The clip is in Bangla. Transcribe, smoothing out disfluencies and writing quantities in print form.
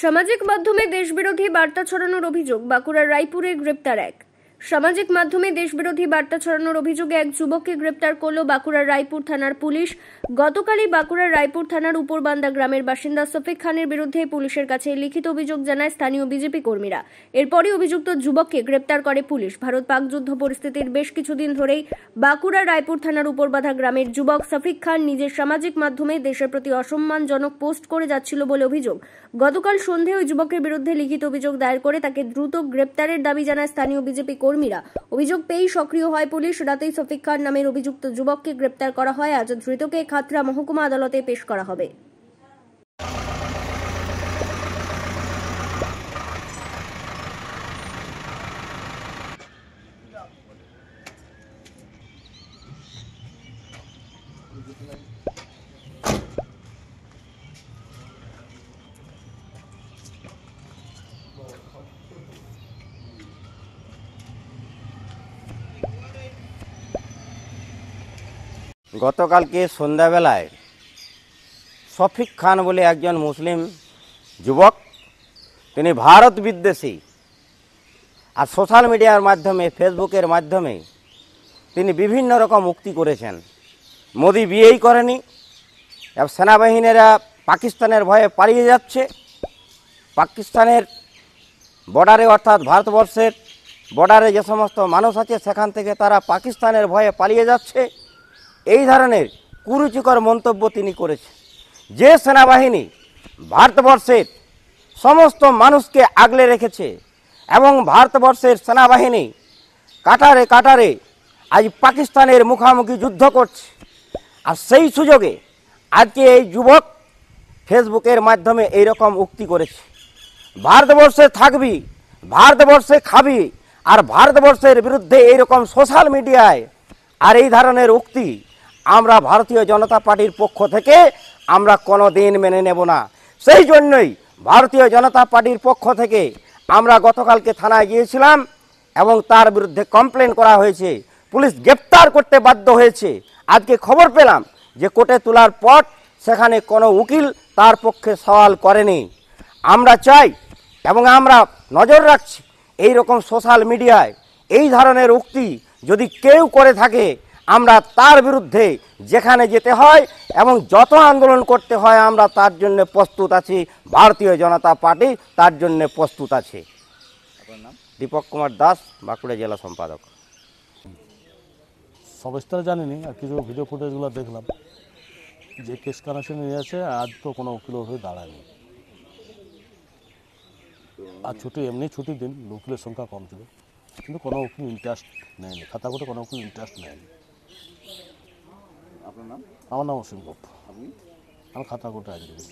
সামাজিক মাধ্যমে দেশবিরোধী বার্তা ছড়ানোর অভিযোগ বাঁকুড়ার রায়পুরে গ্রেপ্তার এক। সামাজিক মাধ্যমে দেশবিরোধী বার্তা ছড়ানোর অভিযোগে এক যুবককে গ্রেপ্তার করল বাঁকুড়ার রায়পুর থানার পুলিশ। গতকালই বাঁকুড়ার রায়পুর থানার উপরবান্দা গ্রামের বাসিন্দা সফিক খানের বিরুদ্ধে পুলিশের কাছে লিখিত অভিযোগ জানায় স্থানীয় বিজেপি কর্মীরা। এরপরই অভিযুক্ত যুবককে গ্রেপ্তার করে পুলিশ। ভারত পাক যুদ্ধ পরিস্থিতির বেশ কিছুদিন ধরেই বাঁকুড়ার রায়পুর থানার উপরবান্দা গ্রামের যুবক সফিক খান নিজের সামাজিক মাধ্যমে দেশের প্রতি অসম্মানজনক পোস্ট করে যাচ্ছিল বলে অভিযোগ। গতকাল সন্ধ্যায় ওই যুবকের বিরুদ্ধে লিখিত অভিযোগ দায়ের করে তাকে দ্রুত গ্রেপ্তারের দাবি জানায় স্থানীয় বিজেপি কর্মীরা। অভিযোগ পেয়েই সক্রিয় হয় পুলিশ। রাতেই সফিক খান নামের অভিযুক্ত যুবককে গ্রেপ্তার করা হয়। আজ ধৃতকে খাতড়া মহকুমা আদালতে পেশ করা হবে। গতকালকে সন্ধ্যাবেলায় সফিক খান বলে একজন মুসলিম যুবক, তিনি ভারত বিদ্বেষী, আর সোশ্যাল মিডিয়ার মাধ্যমে ফেসবুকের মাধ্যমে তিনি বিভিন্ন রকম উক্তি করেছেন। মোদি বিয়েই করেনি, সেনাবাহিনীরা পাকিস্তানের ভয়ে পালিয়ে যাচ্ছে, পাকিস্তানের বর্ডারে অর্থাৎ ভারতবর্ষের বর্ডারে যে সমস্ত মানুষ আছে সেখান থেকে তারা পাকিস্তানের ভয়ে পালিয়ে যাচ্ছে, এই ধরনের কুরুচিকর মন্তব্য তিনি করেছেন। যে সেনাবাহিনী ভারতবর্ষের সমস্ত মানুষকে আগলে রেখেছে এবং ভারতবর্ষের সেনাবাহিনী কাটারে কাটারে আজ পাকিস্তানের মুখোমুখি যুদ্ধ করছে, আর সেই সুযোগে আজকে এই যুবক ফেসবুকের মাধ্যমে এইরকম উক্তি করেছে, ভারতবর্ষে থাকবি, ভারতবর্ষে খাবি, আর ভারতবর্ষের বিরুদ্ধে এইরকম সোশ্যাল মিডিয়ায় আর এই ধরনের উক্তি আমরা ভারতীয় জনতা পার্টির পক্ষ থেকে আমরা কোনো দিন মেনে নেব না। সেই জন্যই ভারতীয় জনতা পার্টির পক্ষ থেকে আমরা গতকালকে থানায় গিয়েছিলাম এবং তার বিরুদ্ধে কমপ্লেন করা হয়েছে। পুলিশ গ্রেপ্তার করতে বাধ্য হয়েছে। আজকে খবর পেলাম যে কোর্টে তোলার পর সেখানে কোনো উকিল তার পক্ষে সওয়াল করেনি। আমরা চাই এবং আমরা নজর রাখছি এই রকম সোশ্যাল মিডিয়ায় এই ধরনের উক্তি যদি কেউ করে থাকে আমরা তার বিরুদ্ধে যেখানে যেতে হয় এবং যত আন্দোলন করতে হয় আমরা তার জন্য প্রস্তুত আছি। ভারতীয় জনতা পার্টি তার জন্য প্রস্তুত আছে। আপনার নাম? দীপক কুমার দাস, বাঁকুড়া জেলা সম্পাদক। সবিস্তার জানিনি, আর কিছু ভিডিও ফুটেজগুলো দেখলাম যে কেস কানেকশন নিয়ে আছে। আজ তো কোনো উকিল হয়ে দাঁড়ায়নি, আর ছুটি এমনি ছুটির দিন, উকিলের সংখ্যা কম ছিল, কিন্তু কোনো উকিল ইন্টারেস্ট নেয়নি, খাতা করে কোনো উকিল ইন্টারেস্ট নেয়নি। আপনার নাম? আমার নাম অসীম গোপ, আমি খাতা কোর্টে আইনজীবী।